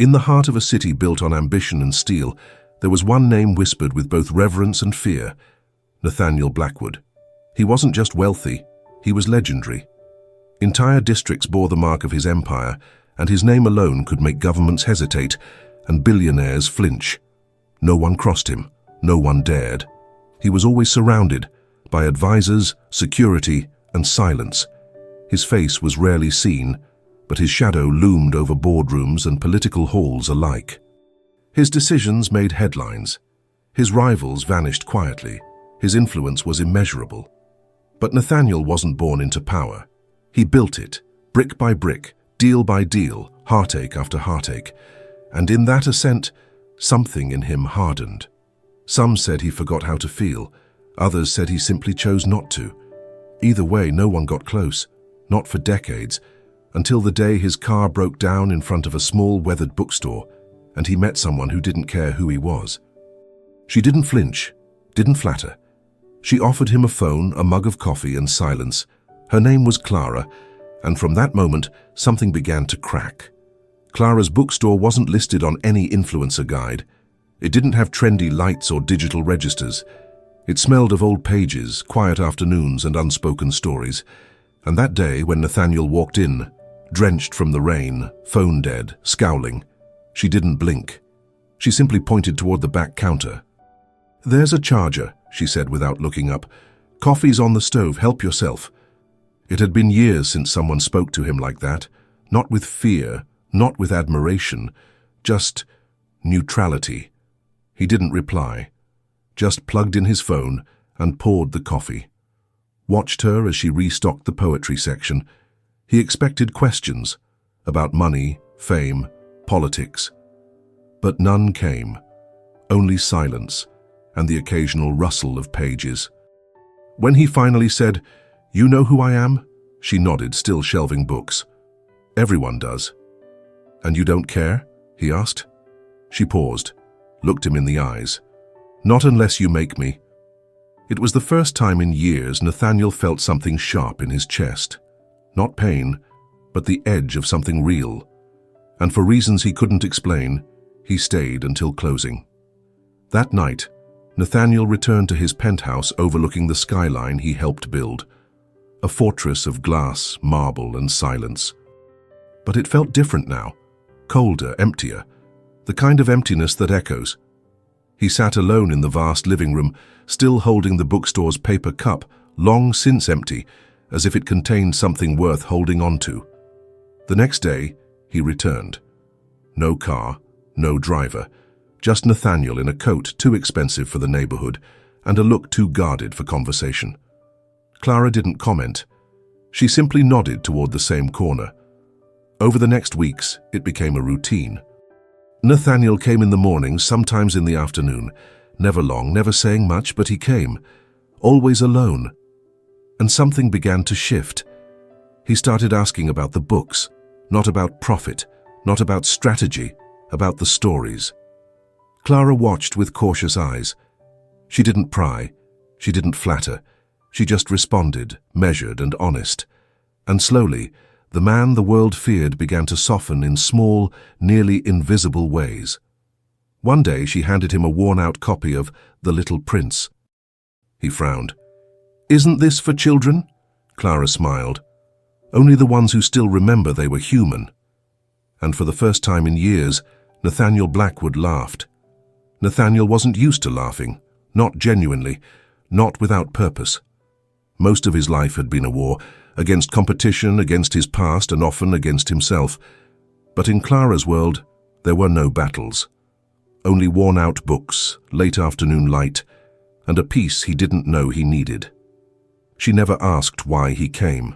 In the heart of a city built on ambition and steel, there was one name whispered with both reverence and fear: Nathaniel Blackwood. He wasn't just wealthy, he was legendary. Entire districts bore the mark of his empire, and his name alone could make governments hesitate and billionaires flinch. No one crossed him, no one dared. He was always surrounded by advisors, security, and silence. His face was rarely seen, but his shadow loomed over boardrooms and political halls alike. His decisions made headlines. His rivals vanished quietly. His influence was immeasurable. But Nathaniel wasn't born into power. He built it, brick by brick, deal by deal, heartache after heartache. And in that ascent, something in him hardened. Some said he forgot how to feel. Others said he simply chose not to. Either way, no one got close, not for decades, until the day his car broke down in front of a small, weathered bookstore, and he met someone who didn't care who he was. She didn't flinch, didn't flatter. She offered him a phone, a mug of coffee, and silence. Her name was Clara, and from that moment, something began to crack. Clara's bookstore wasn't listed on any influencer guide. It didn't have trendy lights or digital registers. It smelled of old pages, quiet afternoons, and unspoken stories. And that day, when Nathaniel walked in, drenched from the rain, phone dead, scowling, she didn't blink. She simply pointed toward the back counter. "There's a charger," she said without looking up. "Coffee's on the stove, help yourself." It had been years since someone spoke to him like that, not with fear, not with admiration, just neutrality. He didn't reply, just plugged in his phone and poured the coffee. Watched her as she restocked the poetry section. He expected questions about money, fame, politics. But none came, only silence and the occasional rustle of pages. When he finally said, "You know who I am?" she nodded, still shelving books. "Everyone does." "And you don't care?" he asked. She paused, looked him in the eyes. "Not unless you make me." It was the first time in years Nathaniel felt something sharp in his chest. Not pain, but the edge of something real. And for reasons he couldn't explain, he stayed until closing. That night, Nathaniel returned to his penthouse overlooking the skyline he helped build. A fortress of glass, marble, and silence. But it felt different now. Colder, emptier. The kind of emptiness that echoes. He sat alone in the vast living room, still holding the bookstore's paper cup, long since empty, as if it contained something worth holding on to. The next day, he returned. No car, no driver, just Nathaniel in a coat too expensive for the neighborhood and a look too guarded for conversation. Clara didn't comment. She simply nodded toward the same corner. Over the next weeks, it became a routine. Nathaniel came in the morning, sometimes in the afternoon. Never long, never saying much, but he came. Always alone. And something began to shift. He started asking about the books, not about profit, not about strategy, about the stories. Clara watched with cautious eyes. She didn't pry, she didn't flatter. She just responded, measured and honest. And slowly, the man the world feared began to soften in small, nearly invisible ways. One day she handed him a worn-out copy of The Little Prince. He frowned. "Isn't this for children?" Clara smiled. "Only the ones who still remember they were human." And for the first time in years, Nathaniel Blackwood laughed. Nathaniel wasn't used to laughing, not genuinely, not without purpose. Most of his life had been a war, against competition, against his past, and often against himself. But in Clara's world, there were no battles. Only worn-out books, late afternoon light, and a peace he didn't know he needed. She never asked why he came.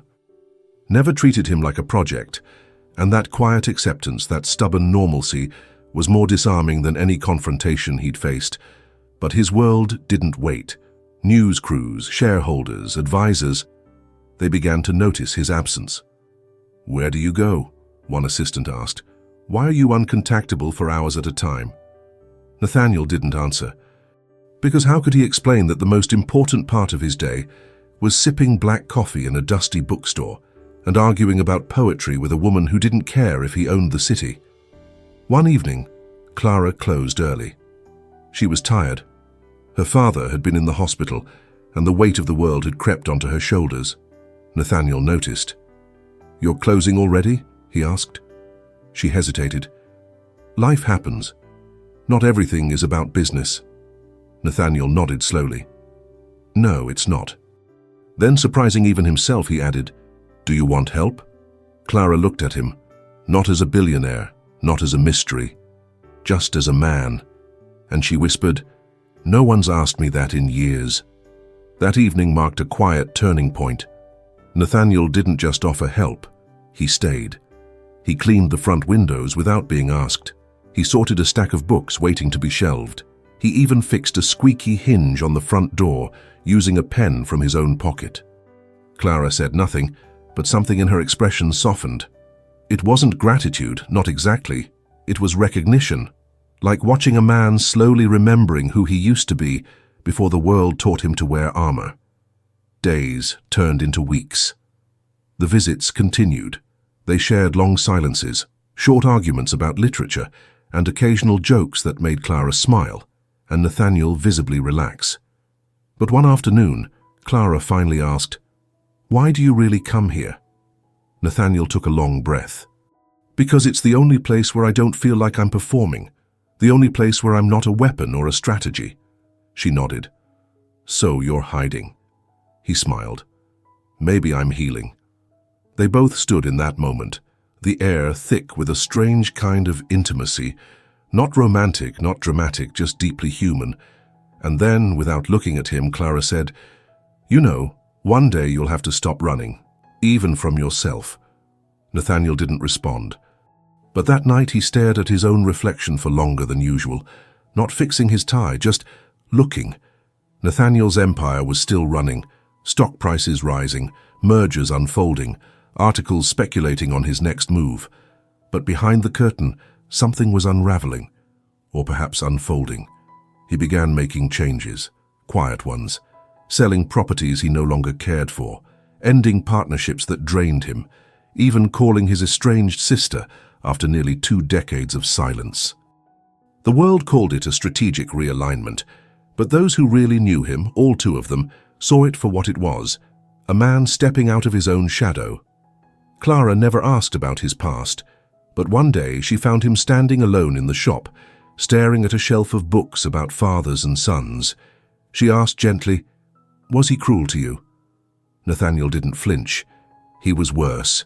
Never treated him like a project, and that quiet acceptance, that stubborn normalcy, was more disarming than any confrontation he'd faced. But his world didn't wait. News crews, shareholders, advisors, they began to notice his absence. "Where do you go?" one assistant asked. "Why are you uncontactable for hours at a time?" Nathaniel didn't answer. Because how could he explain that the most important part of his day was sipping black coffee in a dusty bookstore and arguing about poetry with a woman who didn't care if he owned the city? One evening, Clara closed early. She was tired. Her father had been in the hospital, and the weight of the world had crept onto her shoulders. Nathaniel noticed. "You're closing already?" he asked. She hesitated. "Life happens. Not everything is about business." Nathaniel nodded slowly. "No, it's not." Then, surprising even himself, he added, "Do you want help?" Clara looked at him, not as a billionaire, not as a mystery, just as a man, and she whispered, "No one's asked me that in years." That evening marked a quiet turning point. Nathaniel didn't just offer help, he stayed. He cleaned the front windows without being asked. He sorted a stack of books waiting to be shelved. He even fixed a squeaky hinge on the front door, using a pen from his own pocket. Clara said nothing, but something in her expression softened. It wasn't gratitude, not exactly. It was recognition, like watching a man slowly remembering who he used to be before the world taught him to wear armor. Days turned into weeks. The visits continued. They shared long silences, short arguments about literature, and occasional jokes that made Clara smile, and Nathaniel visibly relax. But one afternoon, Clara finally asked, "Why do you really come here?" Nathaniel took a long breath. "Because it's the only place where I don't feel like I'm performing, the only place where I'm not a weapon or a strategy." She nodded. "So you're hiding." He smiled. "Maybe I'm healing." They both stood in that moment, the air thick with a strange kind of intimacy, not romantic, not dramatic, just deeply human. And then, without looking at him, Clara said, "You know, one day you'll have to stop running, even from yourself." Nathaniel didn't respond. But that night he stared at his own reflection for longer than usual, not fixing his tie, just looking. Nathaniel's empire was still running, stock prices rising, mergers unfolding, articles speculating on his next move. But behind the curtain, something was unraveling, or perhaps unfolding. He began making changes, quiet ones, selling properties he no longer cared for, ending partnerships that drained him, even calling his estranged sister after nearly 2 decades of silence. The world called it a strategic realignment, but those who really knew him, all 2 of them, saw it for what it was, a man stepping out of his own shadow. Clara never asked about his past, but one day she found him standing alone in the shop, staring at a shelf of books about fathers and sons. She asked gently, "Was he cruel to you?" Nathaniel didn't flinch. He was worse.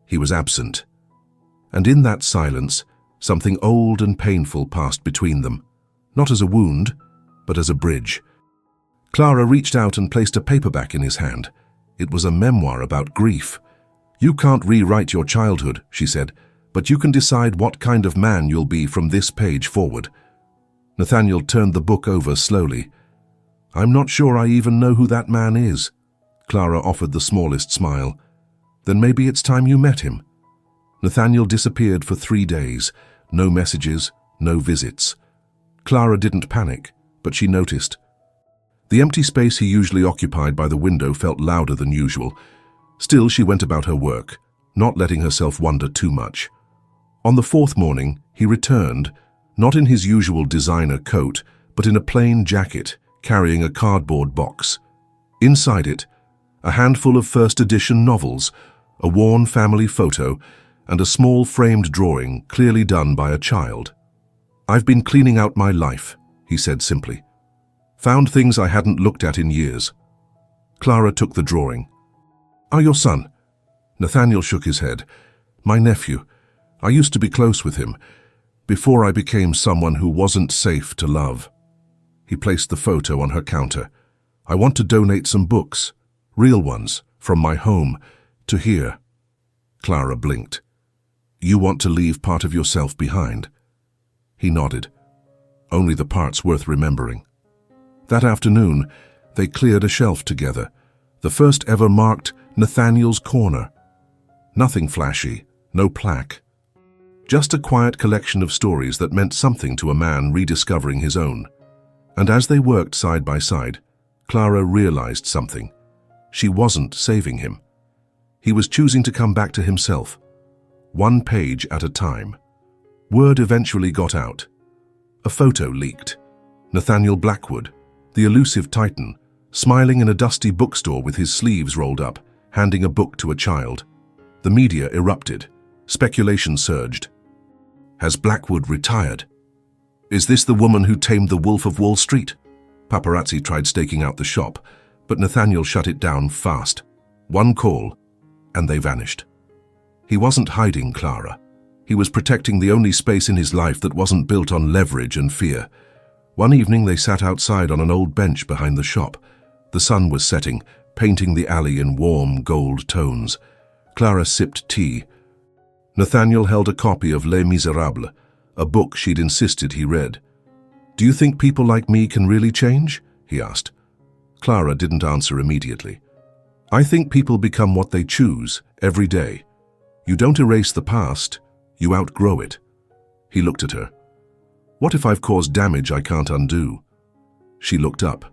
He was absent. And in that silence, something old and painful passed between them, not as a wound, but as a bridge. Clara reached out and placed a paperback in his hand. It was a memoir about grief. "You can't rewrite your childhood," she said, "but you can decide what kind of man you'll be from this page forward." Nathaniel turned the book over slowly. "I'm not sure I even know who that man is." Clara offered the smallest smile. "Then maybe it's time you met him." Nathaniel disappeared for 3 days. No messages, no visits. Clara didn't panic, but she noticed. The empty space he usually occupied by the window felt louder than usual. Still, she went about her work, not letting herself wonder too much. On the 4th morning, he returned, not in his usual designer coat, but in a plain jacket, carrying a cardboard box. Inside it, a handful of first edition novels, a worn family photo, and a small framed drawing clearly done by a child. "I've been cleaning out my life," he said simply. "Found things I hadn't looked at in years." Clara took the drawing. "Are your son?" Nathaniel shook his head. "My nephew. I used to be close with him, before I became someone who wasn't safe to love." He placed the photo on her counter. "I want to donate some books, real ones, from my home, to here." Clara blinked. "You want to leave part of yourself behind?" He nodded. "Only the parts worth remembering." That afternoon, they cleared a shelf together, the first ever marked Nathaniel's Corner. Nothing flashy, no plaque. Just a quiet collection of stories that meant something to a man rediscovering his own. And as they worked side by side, Clara realized something. She wasn't saving him. He was choosing to come back to himself, one page at a time. Word eventually got out. A photo leaked. Nathaniel Blackwood, the elusive titan, smiling in a dusty bookstore with his sleeves rolled up, handing a book to a child. The media erupted. Speculation surged. Has Blackwood retired? Is this the woman who tamed the Wolf of Wall Street? Paparazzi tried staking out the shop, but Nathaniel shut it down fast. One call, and they vanished. He wasn't hiding Clara. He was protecting the only space in his life that wasn't built on leverage and fear. One evening they sat outside on an old bench behind the shop. The sun was setting, painting the alley in warm gold tones. Clara sipped tea. Nathaniel held a copy of Les Miserables, a book she'd insisted he read. "Do you think people like me can really change?" he asked. Clara didn't answer immediately. "I think people become what they choose every day. You don't erase the past, you outgrow it." He looked at her. "What if I've caused damage I can't undo?" She looked up.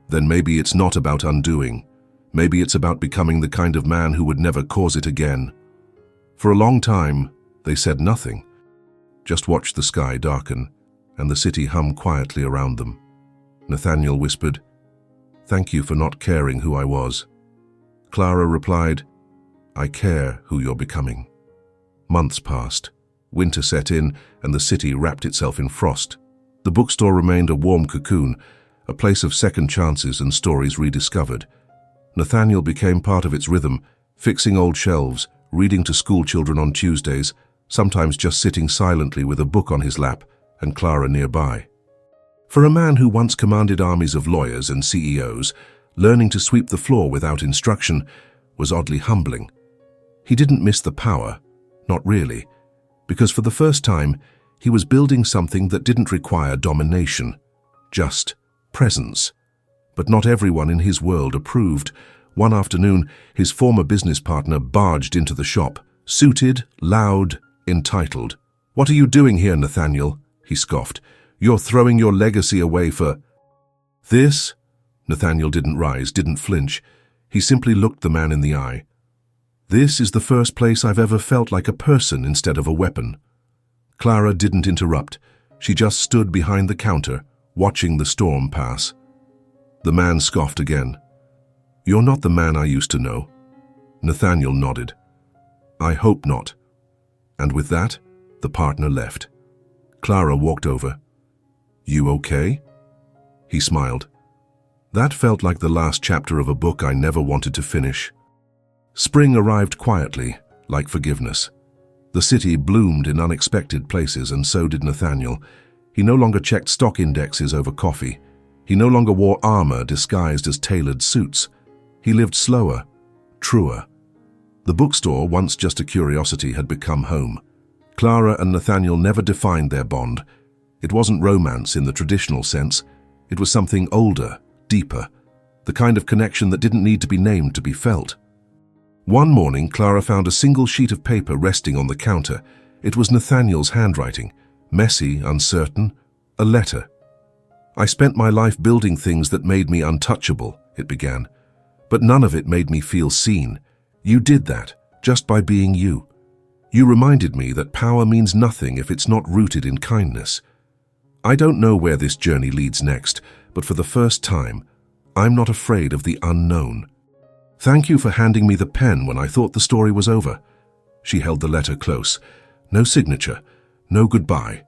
"Then maybe it's not about undoing. Maybe it's about becoming the kind of man who would never cause it again." For a long time, they said nothing. Just watched the sky darken and the city hum quietly around them. Nathaniel whispered, "Thank you for not caring who I was." Clara replied, "I care who you're becoming." Months passed. Winter set in and the city wrapped itself in frost. The bookstore remained a warm cocoon, a place of second chances and stories rediscovered. Nathaniel became part of its rhythm, fixing old shelves, reading to school children on Tuesdays, sometimes just sitting silently with a book on his lap and Clara nearby. For a man who once commanded armies of lawyers and CEOs, learning to sweep the floor without instruction was oddly humbling. He didn't miss the power, not really, because for the first time he was building something that didn't require domination, just presence. But not everyone in his world approved. One afternoon, his former business partner barged into the shop, suited, loud, entitled. "What are you doing here, Nathaniel?" he scoffed. "You're throwing your legacy away for..." "This?" Nathaniel didn't rise, didn't flinch. He simply looked the man in the eye. "This is the first place I've ever felt like a person instead of a weapon." Clara didn't interrupt. She just stood behind the counter, watching the storm pass. The man scoffed again. "You're not the man I used to know." Nathaniel nodded. "I hope not." And with that, the partner left. Clara walked over. "You okay?" He smiled. "That felt like the last chapter of a book I never wanted to finish." Spring arrived quietly, like forgiveness. The city bloomed in unexpected places, and so did Nathaniel. He no longer checked stock indexes over coffee. He no longer wore armor disguised as tailored suits. He lived slower, truer. The bookstore, once just a curiosity, had become home. Clara and Nathaniel never defined their bond. It wasn't romance in the traditional sense. It was something older, deeper, the kind of connection that didn't need to be named to be felt. One morning, Clara found a single sheet of paper resting on the counter. It was Nathaniel's handwriting, messy, uncertain, a letter. "I spent my life building things that made me untouchable," it began. "But none of it made me feel seen. You did that, just by being you. You reminded me that power means nothing if it's not rooted in kindness. I don't know where this journey leads next, but for the first time, I'm not afraid of the unknown. Thank you for handing me the pen when I thought the story was over." She held the letter close. No signature, no goodbye,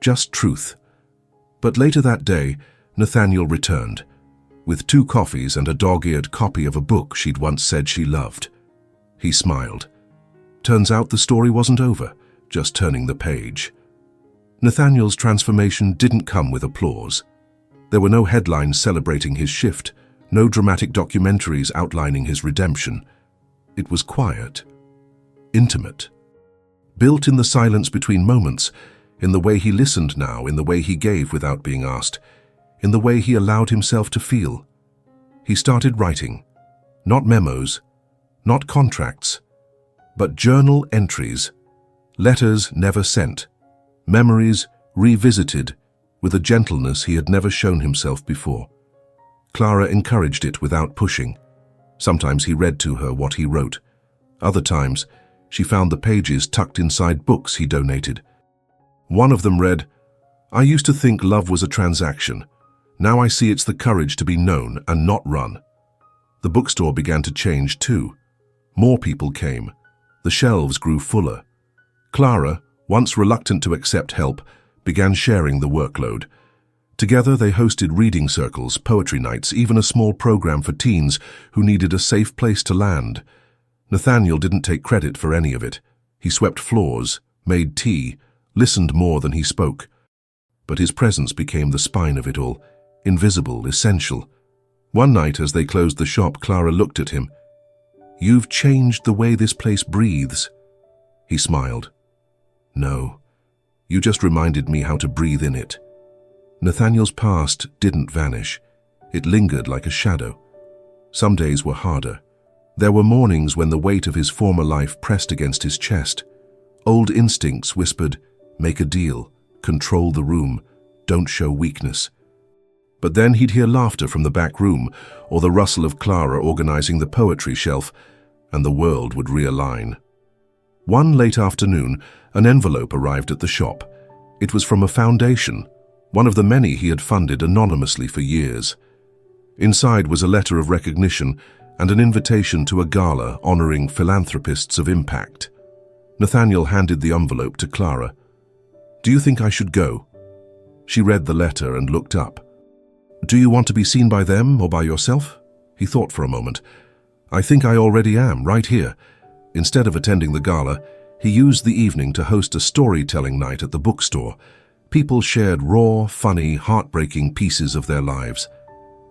just truth. But later that day, Nathaniel returned, with 2 coffees and a dog-eared copy of a book she'd once said she loved. He smiled. Turns out the story wasn't over, just turning the page. Nathaniel's transformation didn't come with applause. There were no headlines celebrating his shift, no dramatic documentaries outlining his redemption. It was quiet, intimate, built in the silence between moments, in the way he listened now, in the way he gave without being asked, in the way he allowed himself to feel. He started writing, not memos, not contracts, but journal entries, letters never sent, memories revisited with a gentleness he had never shown himself before. Clara encouraged it without pushing. Sometimes he read to her what he wrote. Other times, she found the pages tucked inside books he donated. One of them read, "I used to think love was a transaction. Now I see it's the courage to be known and not run." The bookstore began to change too. More people came. The shelves grew fuller. Clara, once reluctant to accept help, began sharing the workload. Together they hosted reading circles, poetry nights, even a small program for teens who needed a safe place to land. Nathaniel didn't take credit for any of it. He swept floors, made tea, listened more than he spoke. But his presence became the spine of it all, invisible, essential. One night as they closed the shop, Clara looked at him. "You've changed the way this place breathes." He smiled. "No, you just reminded me how to breathe in it." Nathaniel's past didn't vanish. It lingered like a shadow. Some days were harder. There were mornings when the weight of his former life pressed against his chest. Old instincts whispered, "Make a deal, control the room, don't show weakness." But then he'd hear laughter from the back room or the rustle of Clara organizing the poetry shelf, and the world would realign. One late afternoon, an envelope arrived at the shop. It was from a foundation, one of the many he had funded anonymously for years. Inside was a letter of recognition and an invitation to a gala honoring philanthropists of impact. Nathaniel handed the envelope to Clara. "Do you think I should go?" She read the letter and looked up. "Do you want to be seen by them or by yourself?" He thought for a moment. "I think I already am, right here." Instead of attending the gala, he used the evening to host a storytelling night at the bookstore. People shared raw, funny, heartbreaking pieces of their lives.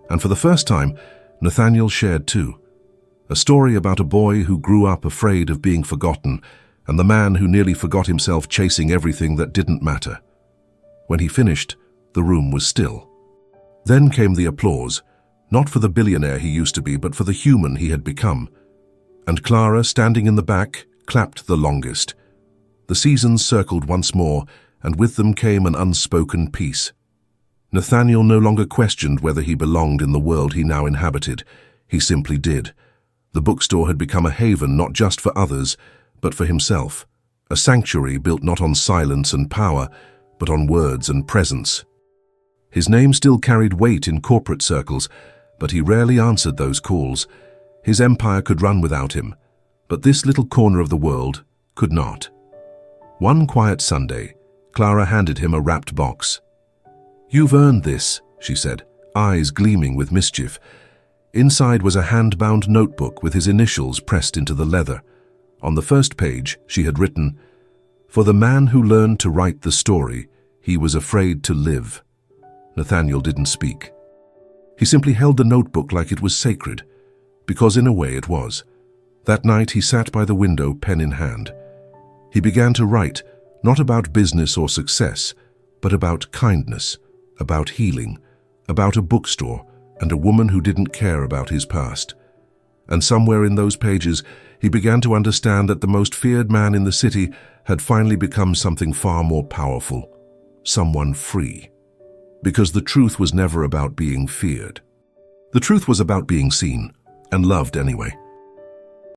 And for the first time, Nathaniel shared too. A story about a boy who grew up afraid of being forgotten, and the man who nearly forgot himself chasing everything that didn't matter. When he finished, the room was still. Then came the applause, not for the billionaire he used to be, but for the human he had become. And Clara, standing in the back, clapped the longest. The seasons circled once more, and with them came an unspoken peace. Nathaniel no longer questioned whether he belonged in the world he now inhabited. He simply did. The bookstore had become a haven not just for others, but for himself. A sanctuary built not on silence and power, but on words and presence. His name still carried weight in corporate circles, but he rarely answered those calls. His empire could run without him, but this little corner of the world could not. One quiet Sunday, Clara handed him a wrapped box. "You've earned this," she said, eyes gleaming with mischief. Inside was a hand-bound notebook with his initials pressed into the leather. On the first page, she had written, "For the man who learned to write the story, he was afraid to live." Nathaniel didn't speak. He simply held the notebook like it was sacred, because in a way it was. That night he sat by the window, pen in hand. He began to write, not about business or success, but about kindness, about healing, about a bookstore and a woman who didn't care about his past. And somewhere in those pages, he began to understand that the most feared man in the city had finally become something far more powerful, someone free. Because the truth was never about being feared. The truth was about being seen, and loved anyway.